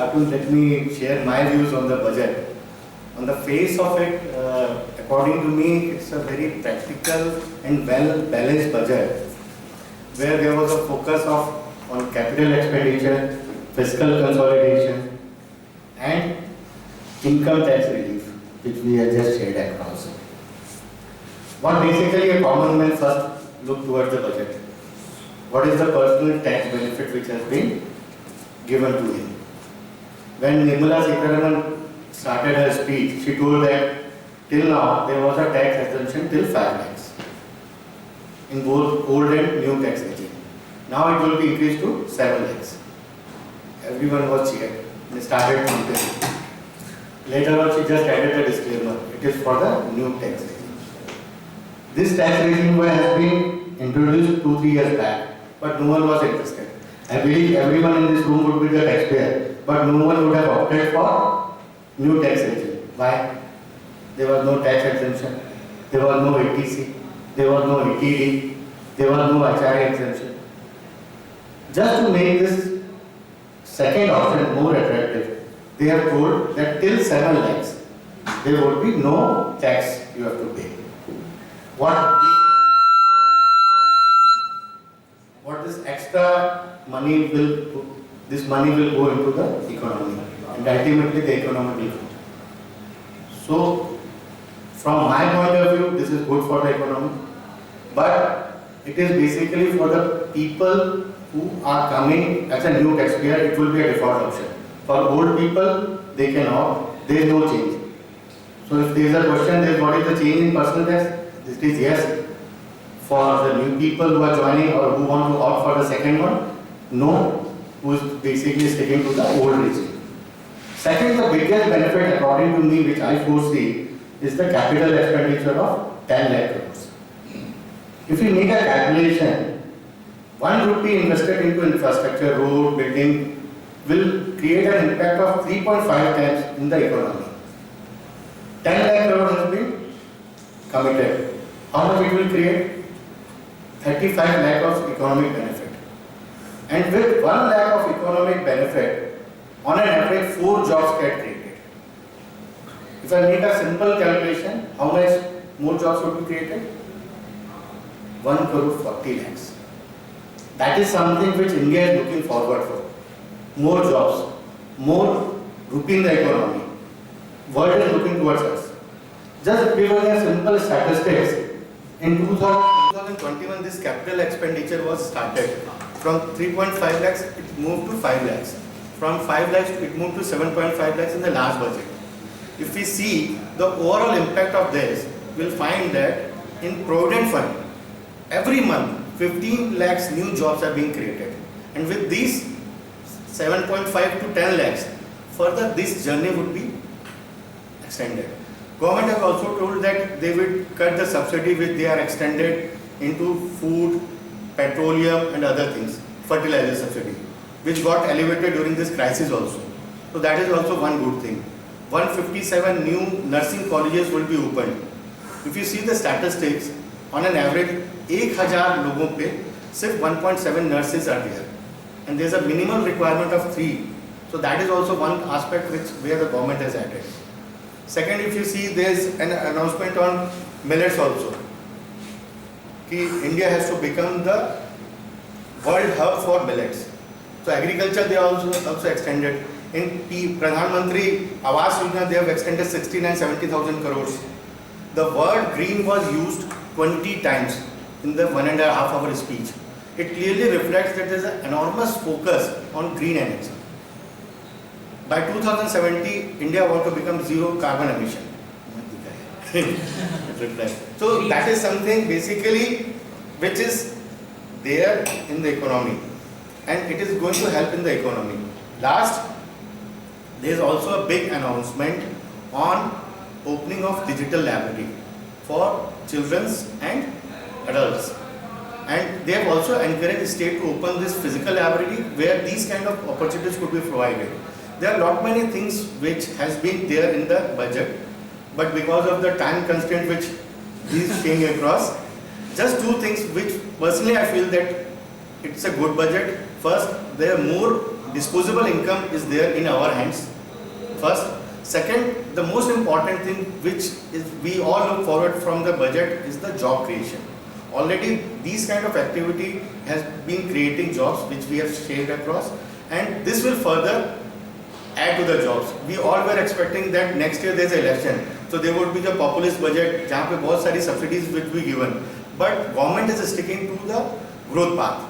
Arjun, let me share my views on the budget. On the face of it, according to me, it's a very practical and well-balanced budget, where there was a focus on capital expenditure, fiscal consolidation, and income tax relief, which we have just shared across. What basically a common man first look towards the budget. What is the personal tax benefit which has been given to him? When Nirmala Sitharaman started her speech, she told that till now there was a tax exemption till 5 lakhs in both old and new tax regime. Now it will be increased to 7 lakhs. Everyone was cheered. They started counting. Later on, she just added a disclaimer. It is for the new tax regime. This tax regime has been introduced 2-3 years back, but no one was interested. I believe everyone in this room would be the taxpayer, but no one would have opted for new tax regime. Why? There was no tax exemption, there was no ATC, there was no ETD, there was no HRA exemption. Just to make this second option more attractive, they have told that till 7 lakhs, there would be no tax you have to pay. What this extra money will, this money will go into the economy, and ultimately the economy will grow. So, from my point of view, this is good for the economy, but it is basically for the people who are coming as a new taxpayer. It will be a default option. For old people, they can opt. There is no change. So, if there is a question, then what is the change in personal tax? This is yes. For the new people who are joining or who want to opt for the second one, no, who is basically sticking to the old regime. Second, the biggest benefit according to me, which I foresee, is the capital expenditure of 10 lakh crores. If you make a calculation, 1 rupee invested into infrastructure, road, building, will create an impact of 3.5 times in the economy. 10 lakh crores has been committed. How much it will create? 35 lakh of economic benefit. And with 1 lakh of economic benefit, on an average 4 jobs get created. If I make a simple calculation, how much more jobs would be created? 1 crore 40 lakhs. That is something which India is looking forward for. More jobs, more rupee in the economy. World is looking towards us. Just giving a simple statistics, in 2021 this capital expenditure was started. From 3.5 lakhs it moved to 5 lakhs. From 5 lakhs it moved to 7.5 lakhs in the last budget. If we see the overall impact of this, we'll find that in Provident Fund, every month 15 lakhs new jobs are being created. And with these 7.5 to 10 lakhs, further this journey would be extended. Government has also told that they will cut the subsidy which they are extended into food, petroleum and other things, fertilizer subsidy, which got elevated during this crisis also. So that is also one good thing. 157 new nursing colleges will be opened. If you see the statistics, on an average 1000 लोगों पे सिर्फ 1.7 nurses are there, and there is a minimum requirement of 3. So that is also one aspect where the government has added. Second, if you see, there is an announcement on millets also. India has to become the world hub for millets. So agriculture they also extended. In Pradhan Mantri Awas Yojana they have extended 69-70,000 crores. The word green was used 20 times in the 1.5 hour speech. It clearly reflects that there is an enormous focus on green energy. By 2070, India wants to become zero carbon emission. So that is something basically which is there in the economy, and it is going to help in the economy. Last, there is also a big announcement on opening of digital library for children and adults. And they have also encouraged the state to open this physical library where these kind of opportunities could be provided. There are lot many things which has been there in the budget, but because of the time constraint which is came across, just 2 things which personally I feel that it's a good budget. First, there are more disposable income is there in our hands, first. Second, the most important thing which is we all look forward from the budget is the job creation. Already these kind of activity has been creating jobs which we have shared across, and this will further add to the jobs. We all were expecting that next year there is election, so there would be the populist budget जहाँ पे बहुत सारी subsidies will be given, but government is sticking to the growth path,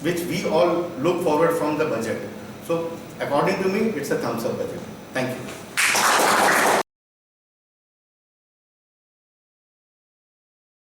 which we all look forward from the budget. So according to me, it's a thumbs up budget. Thank you.